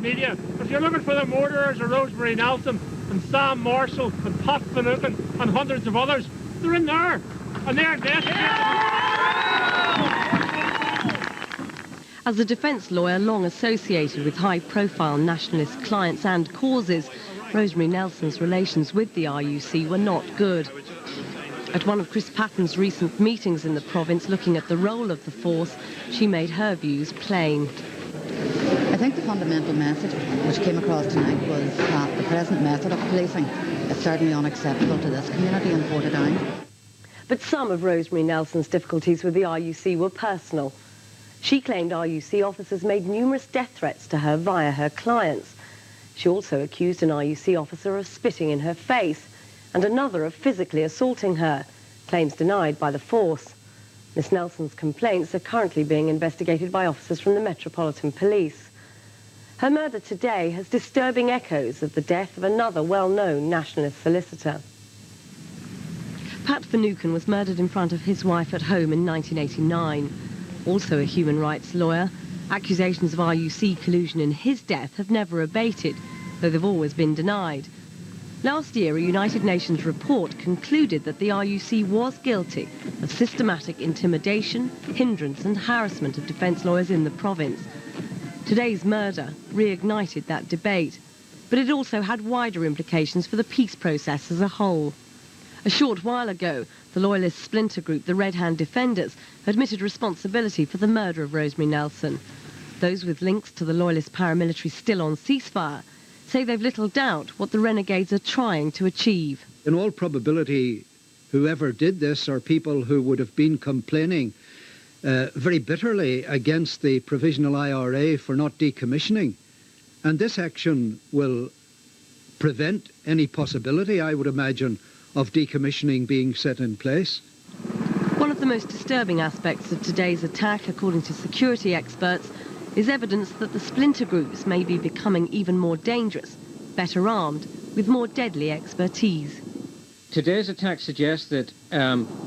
media. If you're looking for the murderers of Rosemary Nelson and Sam Marshall and Pat Finucane and hundreds of others, they're in there. And they're investigating. As a defence lawyer long associated with high-profile nationalist clients and causes, Rosemary Nelson's relations with the RUC were not good. At one of Chris Patton's recent meetings in the province looking at the role of the force, she made her views plain. I think the fundamental message which came across tonight was that the present method of policing is certainly unacceptable to this community in Portadown. But some of Rosemary Nelson's difficulties with the RUC were personal. She claimed RUC officers made numerous death threats to her via her clients. She also accused an RUC officer of spitting in her face and another of physically assaulting her, claims denied by the force. Miss Nelson's complaints are currently being investigated by officers from the Metropolitan Police. Her murder today has disturbing echoes of the death of another well-known nationalist solicitor. Pat Finucane was murdered in front of his wife at home in 1989. Also a human rights lawyer, accusations of RUC collusion in his death have never abated, though they've always been denied. Last year, a United Nations report concluded that the RUC was guilty of systematic intimidation, hindrance and harassment of defence lawyers in the province. Today's murder reignited that debate, but it also had wider implications for the peace process as a whole. A short while ago, the loyalist splinter group, the Red Hand Defenders, admitted responsibility for the murder of Rosemary Nelson. Those with links to the loyalist paramilitary still on ceasefire say they've little doubt what the renegades are trying to achieve. In all probability, whoever did this are people who would have been complaining very bitterly against the provisional IRA for not decommissioning. And this action will prevent any possibility, I would imagine, of decommissioning being set in place. One of the most disturbing aspects of today's attack, according to security experts, is evidence that the splinter groups may be becoming even more dangerous, better armed, with more deadly expertise. Today's attack suggests that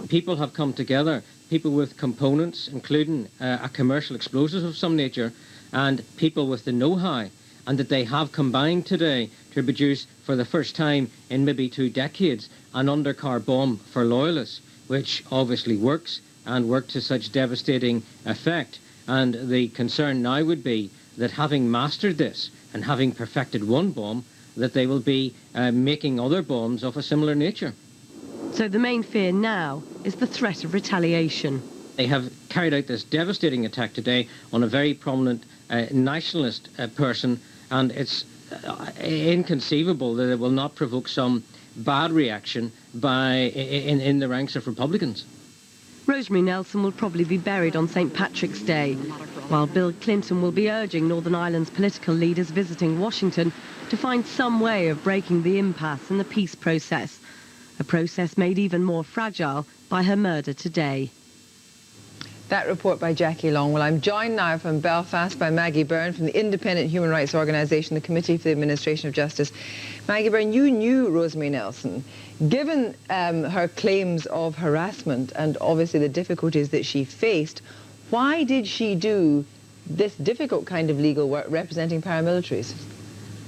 people have come together, people with components, including a commercial explosive of some nature, and people with the know-how, and that they have combined today to produce, for the first time in maybe 2 decades, an undercar bomb for loyalists, which obviously works, and worked to such devastating effect. And the concern now would be that having mastered this, and having perfected one bomb, that they will be making other bombs of a similar nature. So the main fear now is the threat of retaliation. They have carried out this devastating attack today on a very prominent nationalist person, and it's inconceivable that it will not provoke some bad reaction in the ranks of Republicans. Rosemary Nelson will probably be buried on St. Patrick's Day, while Bill Clinton will be urging Northern Ireland's political leaders visiting Washington to find some way of breaking the impasse in the peace process, a process made even more fragile by her murder today. That report by Jackie Long. Well, I'm joined now from Belfast by Maggie Byrne from the independent human rights organisation, the Committee for the Administration of Justice. Maggie Byrne, you knew Rosemary Nelson. Given her claims of harassment and obviously the difficulties that she faced, why did she do this difficult kind of legal work representing paramilitaries?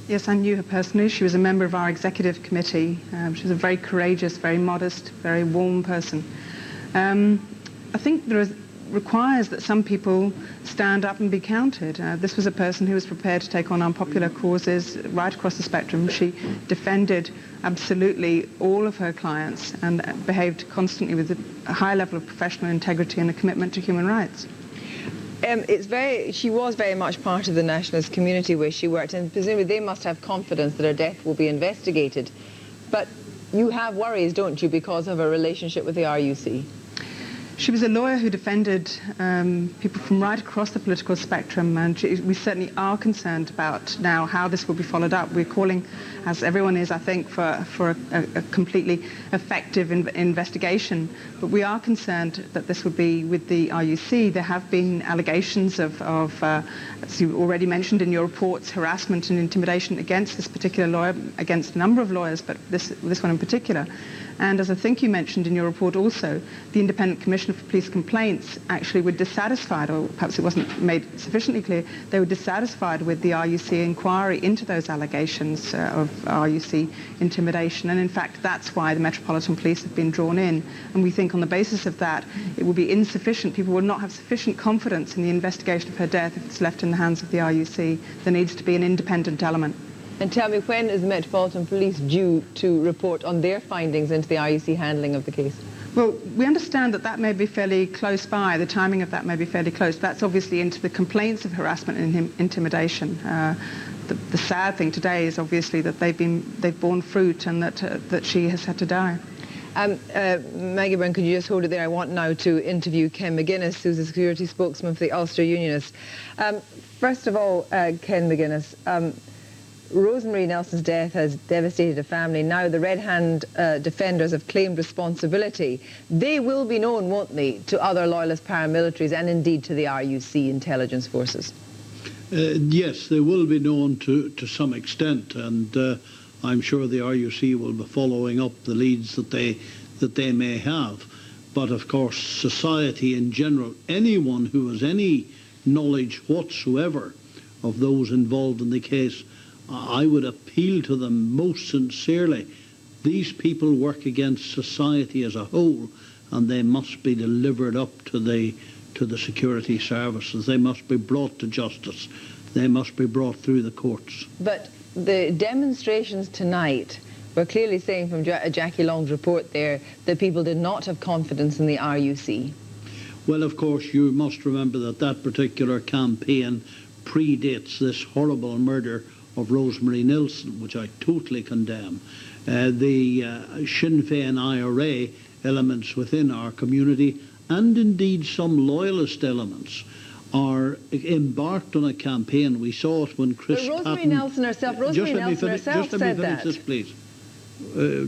Yes, I knew her personally. She was a member of our executive committee. She was a very courageous, very modest, very warm person. I think requires that some people stand up and be counted. This was a person who was prepared to take on unpopular causes right across the spectrum. She defended absolutely all of her clients and behaved constantly with a high level of professional integrity and a commitment to human rights. She was very much part of the nationalist community where she worked, and presumably they must have confidence that her death will be investigated. But you have worries, don't you, because of her relationship with the RUC? She was a lawyer who defended people from right across the political spectrum, and we certainly are concerned about now how this will be followed up. We're calling, as everyone is, I think, for a completely effective investigation, but we are concerned that this would be with the RUC. There have been allegations of as you already mentioned in your reports, harassment and intimidation against this particular lawyer, against a number of lawyers, but this one in particular. And as I think you mentioned in your report also, the Independent Commissioner for Police Complaints actually were dissatisfied, or perhaps it wasn't made sufficiently clear, they were dissatisfied with the RUC inquiry into those allegations of RUC intimidation. And in fact, that's why the Metropolitan Police have been drawn in. And we think on the basis of that, it will be insufficient. People will not have sufficient confidence in the investigation of her death if it's left in the hands of the RUC. There needs to be an independent element. And tell me, when is the Metropolitan Police due to report on their findings into the RUC handling of the case? Well, we understand that that may be fairly close by. The timing of that may be fairly close. That's obviously into the complaints of harassment and intimidation. The sad thing today is obviously that they've borne fruit and that she has had to die. Maggie Byrne, could you just hold it there? I want now to interview Ken McGuinness, who's the security spokesman for the Ulster Unionists. First of all, Ken McGuinness, Rosemary Nelson's death has devastated a family. Now the Red Hand defenders have claimed responsibility. They will be known, won't they, to other loyalist paramilitaries and indeed to the RUC intelligence forces? Yes, they will be known to some extent, and I'm sure the RUC will be following up the leads that they may have. But of course, society in general, anyone who has any knowledge whatsoever of those involved in the case, I would appeal to them most sincerely. These people work against society as a whole, and they must be delivered up to the security services. They must be brought to justice. They must be brought through the courts. But the demonstrations tonight were clearly saying from Jackie Long's report there that people did not have confidence in the RUC. Well, of course, you must remember that that particular campaign predates this horrible murder of Rosemary Nelson, which I totally condemn. The Sinn Féin IRA elements within our community, and indeed some loyalist elements, are embarked on a campaign. We saw it when Chris But Patton... Nelson herself said that. Just let me finish this, please.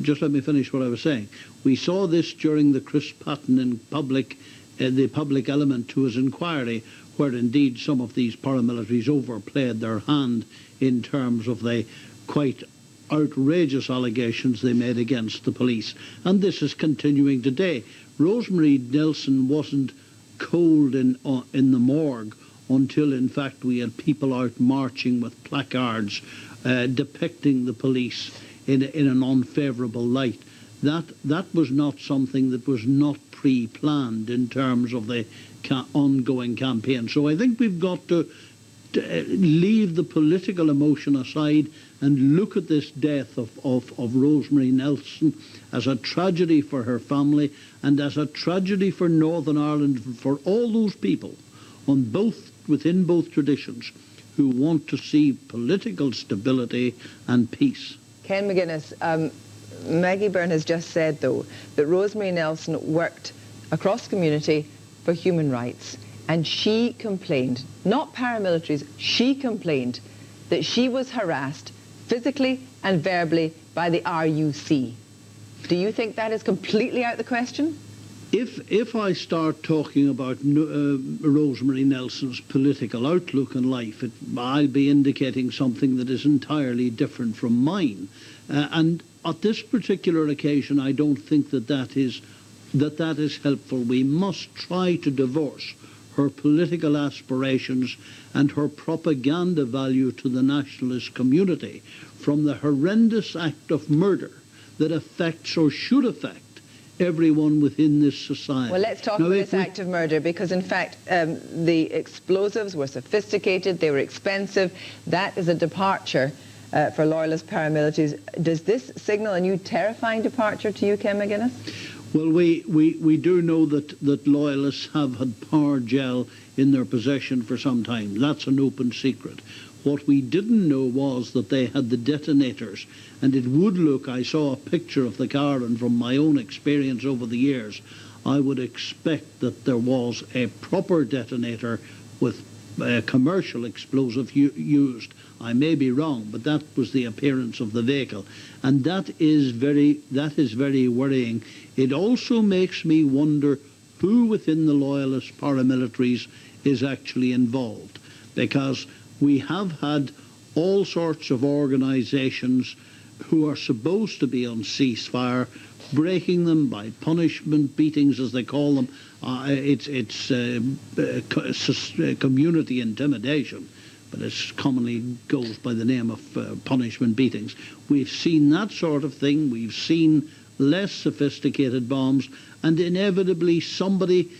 Just let me finish what I was saying. We saw this during the Chris Patton in the public element to his inquiry, where indeed some of these paramilitaries overplayed their hand in terms of the quite outrageous allegations they made against the police. And this is continuing today. Rosemary Nelson wasn't cold in the morgue until, in fact, we had people out marching with placards depicting the police in an unfavourable light. That was not something that was not pre-planned in terms of the ongoing campaign. So I think we've got to leave the political emotion aside and look at this death of Rosemary Nelson as a tragedy for her family and as a tragedy for Northern Ireland, for all those people within both traditions who want to see political stability and peace. Ken McGuinness, Maggie Byrne has just said, though, that Rosemary Nelson worked across the community for human rights. And she complained, not paramilitaries, she complained that she was harassed physically and verbally by the RUC. Do you think that is completely out of the question? If I start talking about Rosemary Nelson's political outlook in life, I'll be indicating something that is entirely different from mine. And at this particular occasion, I don't think that is helpful. We must try to divorce her political aspirations and her propaganda value to the nationalist community from the horrendous act of murder that affects or should affect everyone within this society. Well, let's talk about this act of murder, because in fact the explosives were sophisticated, they were expensive. That is a departure for loyalist paramilitaries. Does this signal a new terrifying departure to you, Ken McGuinness? Well, we do know that loyalists have had power gel in their possession for some time. That's an open secret. What we didn't know was that they had the detonators, and it would look, I saw a picture of the car, and from my own experience over the years, I would expect that there was a proper detonator with a commercial explosive used. I may be wrong, but that was the appearance of the vehicle, and that is very worrying. It also makes me wonder who within the loyalist paramilitaries is actually involved, because we have had all sorts of organisations who are supposed to be on ceasefire breaking them, by punishment, beatings as they call them. It's community intimidation, but it commonly goes by the name of punishment beatings. We've seen that sort of thing. We've seen less sophisticated bombs, and inevitably somebody,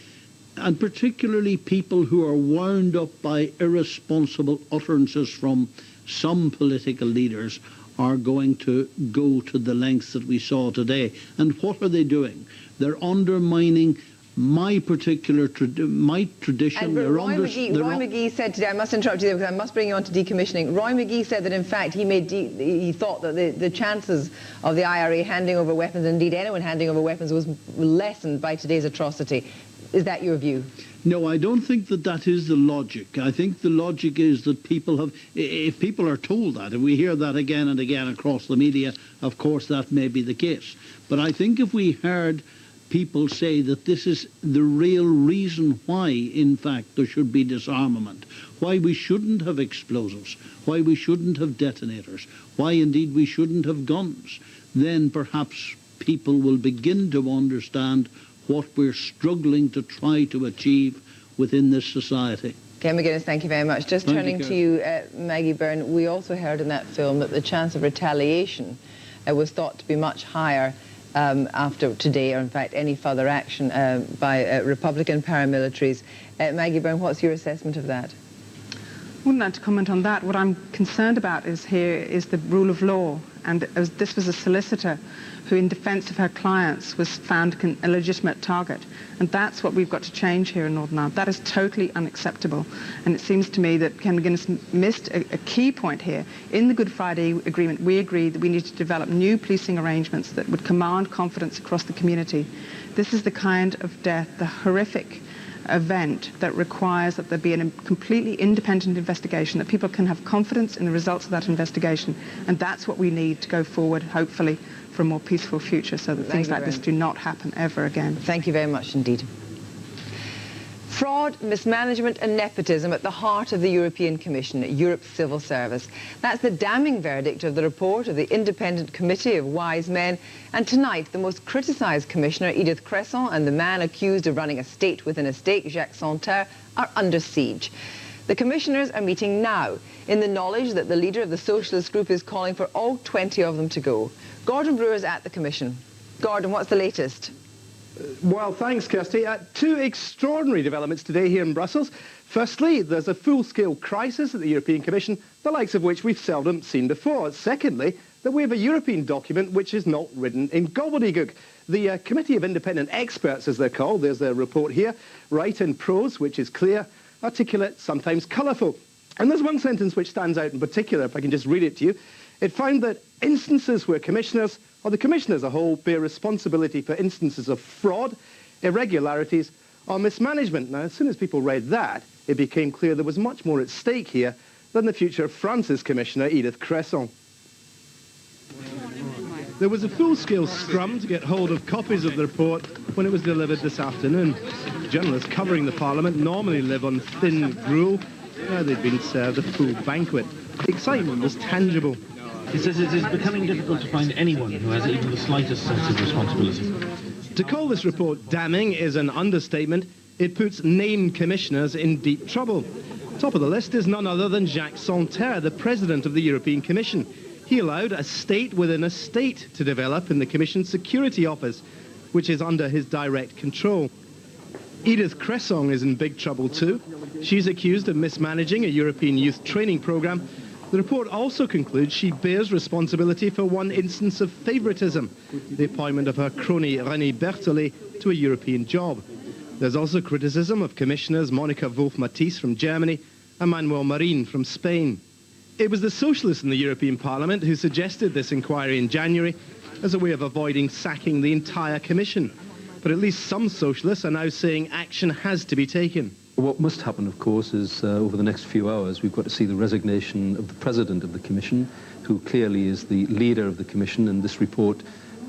and particularly people who are wound up by irresponsible utterances from some political leaders, are going to go to the lengths that we saw today. And what are they doing? They're undermining my particular tradition. And Roy McGee said today, I must interrupt you there because I must bring you on to decommissioning. Roy McGee said that in fact he thought that the chances of the IRA handing over weapons, indeed anyone handing over weapons, was lessened by today's atrocity. Is that your view? No, I don't think that is the logic. I think the logic is that people have, if people are told that, if we hear that again and again across the media, of course that may be the case. But I think if we heard people say that this is the real reason why, in fact, there should be disarmament, why we shouldn't have explosives, why we shouldn't have detonators, why indeed we shouldn't have guns, then perhaps people will begin to understand what we're struggling to try to achieve within this society. Ken McGuinness, thank you very much. Just turning to you, Maggie Byrne, we also heard in that film that the chance of retaliation was thought to be much higher after today, or in fact any further action by Republican paramilitaries. Maggie Byrne, what's your assessment of that? I wouldn't like to comment on that. What I'm concerned about is the rule of law. And this was a solicitor who, in defence of her clients, was found a legitimate target. And that's what we've got to change here in Northern Ireland. That is totally unacceptable. And it seems to me that Ken McGuinness missed a key point here. In the Good Friday Agreement, we agreed that we need to develop new policing arrangements that would command confidence across the community. This is the kind of death, the horrific event that requires that there be a completely independent investigation, that people can have confidence in the results of that investigation. And that's what we need to go forward, hopefully, for a more peaceful future, so that things like this do not happen ever again. Thank you very much indeed. Fraud, mismanagement and nepotism at the heart of the European Commission, Europe's civil service. That's the damning verdict of the report of the Independent Committee of Wise Men. And tonight, the most criticised commissioner, Edith Cresson, and the man accused of running a state within a state, Jacques Santer, are under siege. The commissioners are meeting now, in the knowledge that the leader of the Socialist group is calling for all 20 of them to go. Gordon Brewer is at the Commission. Gordon, what's the latest? Well, thanks, Kirsty. Two extraordinary developments today here in Brussels. Firstly, there's a full-scale crisis at the European Commission, the likes of which we've seldom seen before. Secondly, that we have a European document which is not written in gobbledygook. The Committee of Independent Experts, as they're called, there's their report here, write in prose, which is clear, articulate, sometimes colourful. And there's one sentence which stands out in particular, if I can just read it to you. It found that instances where commissioners, or the Commission as a whole, bear responsibility for instances of fraud, irregularities, or mismanagement. Now, as soon as people read that, it became clear there was much more at stake here than the future of France's Commissioner, Edith Cresson. There was a full-scale scrum to get hold of copies of the report when it was delivered this afternoon. Journalists covering the Parliament normally live on thin gruel. Now they'd been served a full banquet. The excitement was tangible. He says it is becoming difficult to find anyone who has even the slightest sense of responsibility. To call this report damning is an understatement. It puts named commissioners in deep trouble. Top of the list is none other than Jacques Santer, the president of the European Commission. He allowed a state within a state to develop in the Commission's Security Office, which is under his direct control. Edith Cresson is in big trouble too. She's accused of mismanaging a European youth training programme. The report also concludes she bears responsibility for one instance of favouritism, the appointment of her crony René Berthollet to a European job. There's also criticism of Commissioners Monica Wolf-Mathies from Germany and Manuel Marin from Spain. It was the Socialists in the European Parliament who suggested this inquiry in January as a way of avoiding sacking the entire Commission. But at least some Socialists are now saying action has to be taken. What must happen, of course, is over the next few hours, we've got to see the resignation of the President of the Commission, who clearly is the leader of the Commission, and this report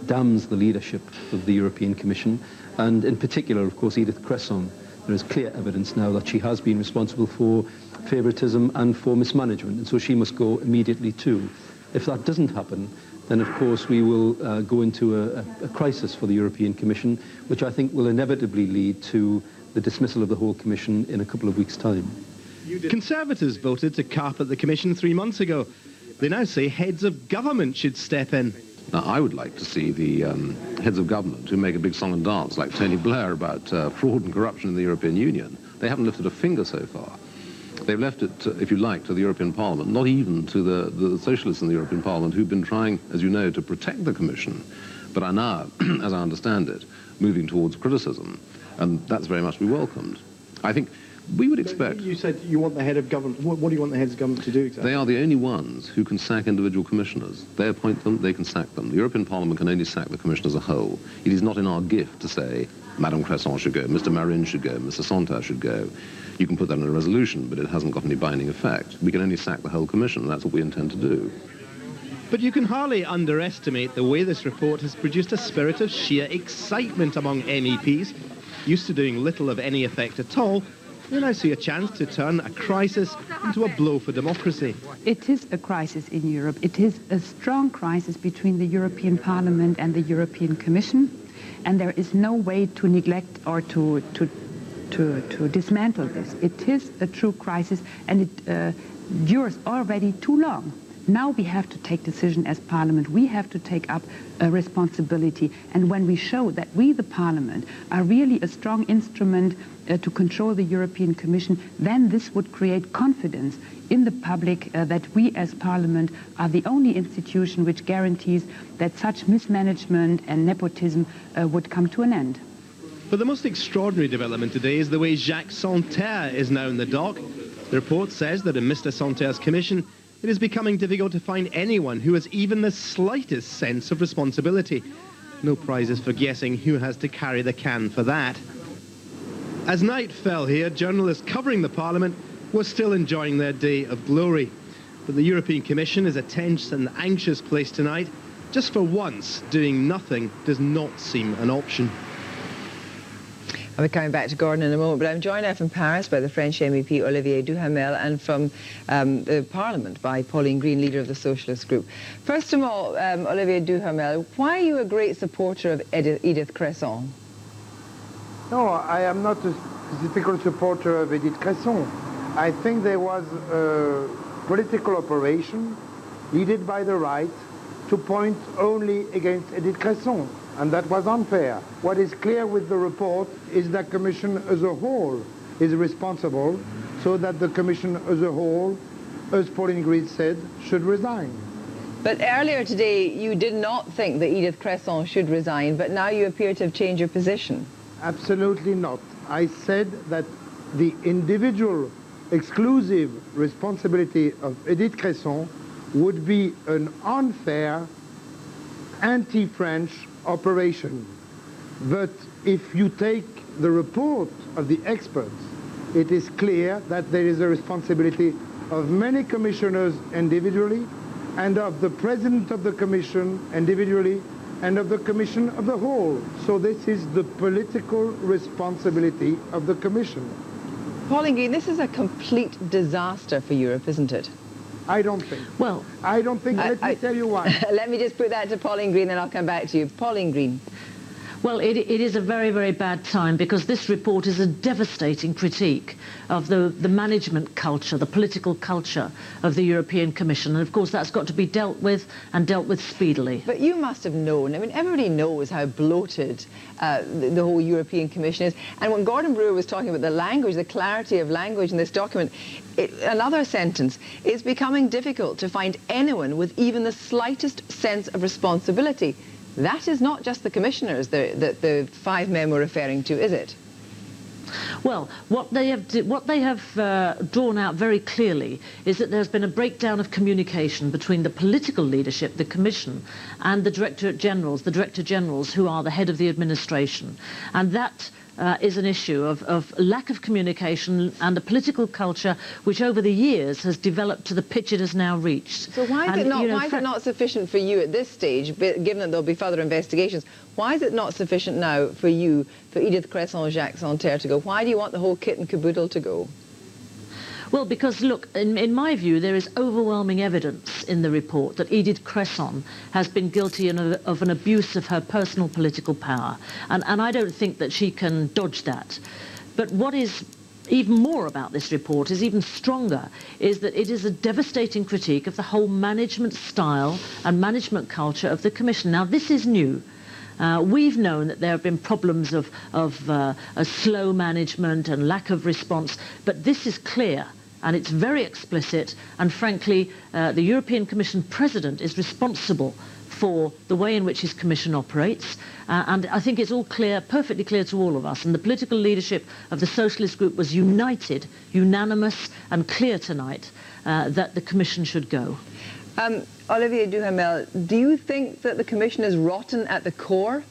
damns the leadership of the European Commission, and in particular, of course, Edith Cresson. There is clear evidence now that she has been responsible for favouritism and for mismanagement, and so she must go immediately too. If that doesn't happen, then of course we will go into a crisis for the European Commission, which I think will inevitably lead to the dismissal of the whole Commission in a couple of weeks' time. Conservatives voted to carpet the Commission 3 months ago. They now say heads of government should step in. Now, I would like to see the heads of government who make a big song and dance, like Tony Blair, about fraud and corruption in the European Union. They haven't lifted a finger so far. They've left it, if you like, to the European Parliament, not even to the socialists in the European Parliament, who've been trying, as you know, to protect the Commission, but are now, as I understand it, moving towards criticism, and that's very much to be welcomed. I think we would expect... You said you want the head of government. What do you want the heads of government to do exactly? They are the only ones who can sack individual commissioners. They appoint them, they can sack them. The European Parliament can only sack the Commission as a whole. It is not in our gift to say, Madame Cresson should go, Mr. Marin should go, Mr. Santer should go. You can put that in a resolution, but it hasn't got any binding effect. We can only sack the whole Commission, and that's what we intend to do. But you can hardly underestimate the way this report has produced a spirit of sheer excitement among MEPs. Used to doing little of any effect at all, they now see a chance to turn a crisis into a blow for democracy. It is a crisis in Europe. It is a strong crisis between the European Parliament and the European Commission, and there is no way to neglect or to dismantle this. It is a true crisis, and it dures already too long. Now we have to take decision as Parliament. We have to take up a responsibility. And when we show that we, the Parliament, are really a strong instrument to control the European Commission, then this would create confidence in the public that we as Parliament are the only institution which guarantees that such mismanagement and nepotism would come to an end. But the most extraordinary development today is the way Jacques Santer is now in the dock. The report says that in Mr. Santer's commission, it is becoming difficult to find anyone who has even the slightest sense of responsibility. No prizes for guessing who has to carry the can for that. As night fell here, journalists covering the Parliament were still enjoying their day of glory. But the European Commission is a tense and anxious place tonight. Just for once, doing nothing does not seem an option. I'll be coming back to Gordon in a moment, but I'm joined now from Paris by the French MEP Olivier Duhamel and from the Parliament by Pauline Green, leader of the Socialist Group. First of all, Olivier Duhamel, why are you a great supporter of Edith Cresson? No, I am not a typical supporter of Edith Cresson. I think there was a political operation led by the right to point only against Edith Cresson, and that was unfair. What is clear with the report is that the Commission as a whole is responsible, so that the Commission as a whole, as Pauline Green said, should resign. But earlier today you did not think that Edith Cresson should resign, but now you appear to have changed your position. Absolutely not. I said that the individual exclusive responsibility of Edith Cresson would be an unfair, anti-French operation. But if you take the report of the experts, it is clear that there is a responsibility of many commissioners individually, and of the President of the Commission individually, and of the Commission of the whole. So this is the political responsibility of the Commission. Pauline Green, this is a complete disaster for Europe, isn't it? I don't think. Well, I don't think. Let me tell you why. Let me just put that to Pauline Green, then I'll come back to you. Pauline Green. Well, it is a very, very bad time, because this report is a devastating critique of the management culture, the political culture of the European Commission. And, of course, that's got to be dealt with, and dealt with speedily. But you must have known, I mean, everybody knows how bloated the whole European Commission is. And when Gordon Brewer was talking about the language, the clarity of language in this document, another sentence, it's becoming difficult to find anyone with even the slightest sense of responsibility. That is not just the commissioners that the five men were referring to, is it? Well, what they have drawn out very clearly is that there's been a breakdown of communication between the political leadership, the Commission, and the Director Generals, who are the head of the administration. And that is an issue of lack of communication and a political culture which over the years has developed to the pitch it has now reached. So why is it not sufficient for you at this stage, given that there'll be further investigations, why is it not sufficient now for you, for Edith Cresson and Jacques Santer to go? Why do you want the whole kit and caboodle to go? Well, because, look, in my view, there is overwhelming evidence in the report that Edith Cresson has been guilty of an abuse of her personal political power. And I don't think that she can dodge that. But what is even more about this report, is even stronger, is that it is a devastating critique of the whole management style and management culture of the Commission. Now, this is new. We've known that there have been problems of a slow management and lack of response, but this is clear and it's very explicit, and frankly, the European Commission President is responsible for the way in which his commission operates, and I think it's all clear, perfectly clear to all of us, and the political leadership of the Socialist Group was united, unanimous and clear tonight that the Commission should go. Olivier Duhamel, do you think that the Commission is rotten at the core?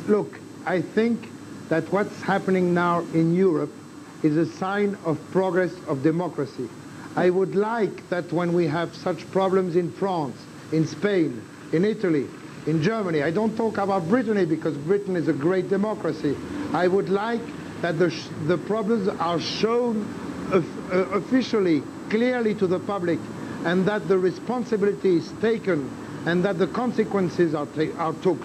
Look, I think that what's happening now in Europe is a sign of progress of democracy. I would like that when we have such problems in France, in Spain, in Italy, in Germany, I don't talk about Brittany because Britain is a great democracy. I would like that the problems are shown officially, clearly to the public, and that the responsibility is taken, and that the consequences are took.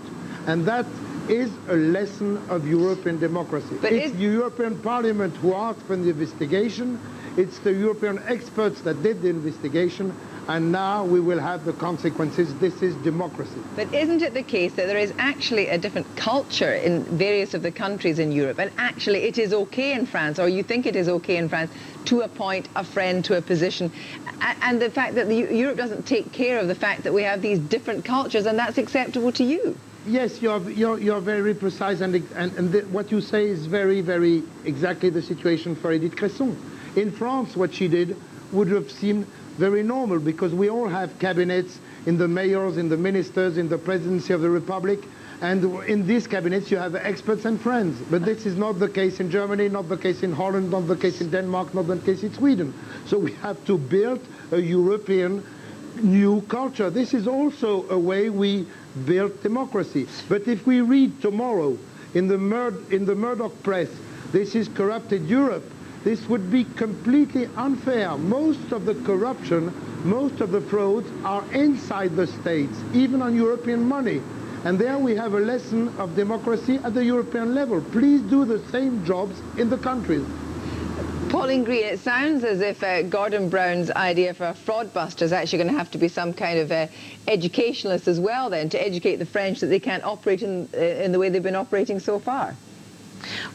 And that is a lesson of European democracy. But it's the European Parliament who asked for the investigation, it's the European experts that did the investigation, and now we will have the consequences. This is democracy. But isn't it the case that there is actually a different culture in various of the countries in Europe, and actually it is okay in France, or you think it is okay in France, to appoint a friend to a position, and the fact that Europe doesn't take care of the fact that we have these different cultures, and that's acceptable to you? Yes, you're very precise, and what you say is very, very exactly the situation for Edith Cresson. In France, what she did would have seemed very normal, because we all have cabinets in the mayors, in the ministers, in the presidency of the republic, and in these cabinets you have experts and friends. But this is not the case in Germany, not the case in Holland, not the case in Denmark, not the case in Sweden. So we have to build a European new culture. This is also a way we build democracy. But if we read tomorrow in the Murdoch press, this is corrupted Europe, this would be completely unfair. Most of the corruption, most of the frauds are inside the states, even on European money. And there we have a lesson of democracy at the European level. Please do the same jobs in the countries. Pauline Green, it sounds as if Gordon Brown's idea for a fraud buster is actually going to have to be some kind of educationalist as well, then, to educate the French that they can't operate in the way they've been operating so far.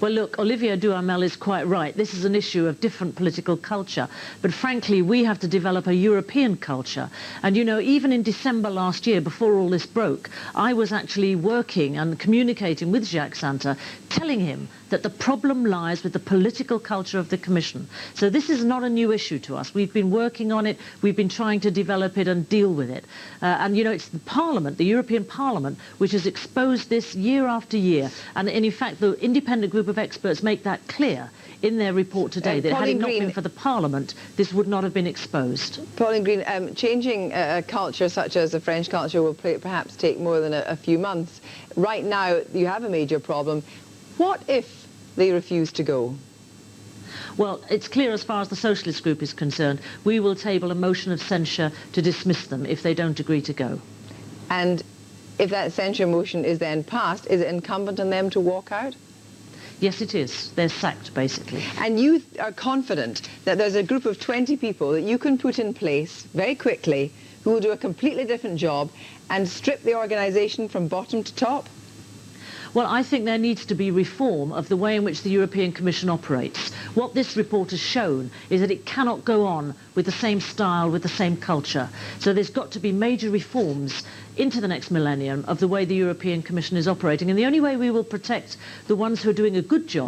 Well, look, Olivier Duhamel is quite right. This is an issue of different political culture. But frankly, we have to develop a European culture. And, you know, even in December last year, before all this broke, I was actually working and communicating with Jacques Santer, telling him that the problem lies with the political culture of the Commission. So this is not a new issue to us. We've been working on it. We've been trying to develop it and deal with it. And, you know, it's the Parliament, the European Parliament, which has exposed this year after year. And in fact, the independent group of experts make that clear in their report today, that had it not been for the Parliament, this would not have been exposed. Pauline Green, changing a culture such as the French culture will perhaps take more than a few months. Right now, you have a major problem. What if they refuse to go? Well, it's clear as far as the Socialist Group is concerned. We will table a motion of censure to dismiss them if they don't agree to go. And if that censure motion is then passed, is it incumbent on them to walk out? Yes, it is. They're sacked, basically. And you are confident that there's a group of 20 people that you can put in place very quickly who will do a completely different job and strip the organisation from bottom to top? Well, I think there needs to be reform of the way in which the European Commission operates. What this report has shown is that it cannot go on with the same style, with the same culture. So there's got to be major reforms into the next millennium of the way the European Commission is operating. And the only way we will protect the ones who are doing a good job